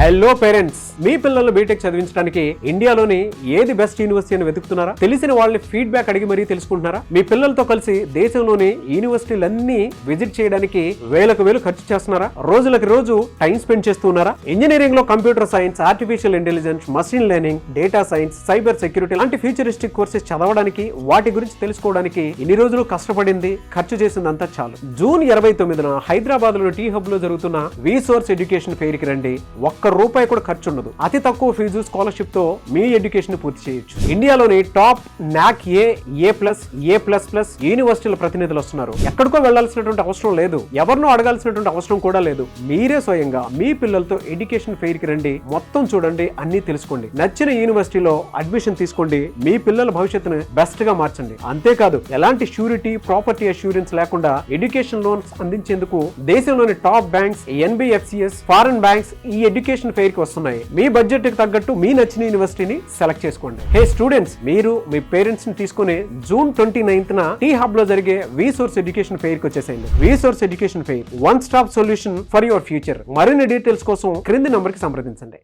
Hello parents, మీ పిల్లలు BTech చదివించడానికి ఇండియాలోని ఏది బెస్ట్ యూనివర్సిటీ అని వెతుకుతున్నారా? తెలిసిన వాళ్ళని ఫీడ్బ్యాక్ అడిగి మరీ తెలుసుకుంటున్నారా? మీ పిల్లలతో కలిసి దేశంలోని యూనివర్సిటీలన్నీ విజిట్ చేయడానికి వేలకు వేలు ఖర్చు చేస్తున్నారా? రోజులకి రోజు టైం స్పెండ్ చేస్తున్నారా? ఇంజనీరింగ్ లో computer science, artificial intelligence, machine learning, data science, cyber security లాంటి ఫ్యూచరిస్టిక్ కోర్సెస్ చదవడానికి, వాటి గురించి తెలుసుకోవడానికి ఇన్ని రోజులు కష్టపడింది, ఖర్చు చేసిందంతా చాలు. జూన్ 29న హైదరాబాద్ లో టీ హబ్ లో జరుగుతున్న రీసోర్స్ ఎడ్యుకేషన్ ఫెయిర్ కి రండి. ఒక్క రూపాయి కూడా ఖర్చు ఉండదు. అతి తక్కువ ఫీజు, స్కాలర్షిప్ తో మీ ఎడ్యుకేషన్ పూర్తి చేయొచ్చు. ఇండియాలోని టాప్ నాక్ ఏ+, యూనివర్సిటీల ప్రతినిధులు వస్తున్నారు. ఎక్కడికో వెళ్లాల్సినటువంటి అవసరం లేదు, ఎవరినో అడగాల్సినటువంటి అవసరం కూడా లేదు. మీరే స్వయంగా మీ పిల్లలతో ఎడ్యుకేషన్ ఫెయిర్ కి రండి. మొత్తం చూడండి, అన్ని తెలుసుకోండి. నచ్చిన యూనివర్సిటీలో అడ్మిషన్ తీసుకోండి. మీ పిల్లల భవిష్యత్తును బెస్ట్ గా మార్చండి. అంతేకాదు, ఎలాంటి షూరిటీ, ప్రాపర్టీ అష్యూరెన్స్ లేకుండా ఎడ్యుకేషన్ లోన్స్ అందించేందుకు దేశంలోని top banks, NBFCS, foreign banks ఈ ఎడ్యుకేషన్ ఫెయిర్ కి వస్తున్నాయి. మీ బడ్జెట్ కి తగ్గట్టు మీ నచ్చిన యూనివర్సిటీని సెలెక్ట్ చేసుకోండి. హే స్టూడెంట్స్, మీరు మీ పేరెంట్స్ ని తీసుకుని జూన్ 29న టీ హబ్ లో జరిగే రీసోర్స్ ఎడ్యుకేషన్ ఫెయిర్ కి వచ్చేసేయండి. Resource education fair, one stop solution for your future. మరిన్ని డీటెయిల్స్ కోసం క్రింది నంబర్ కి సంప్రదించండి.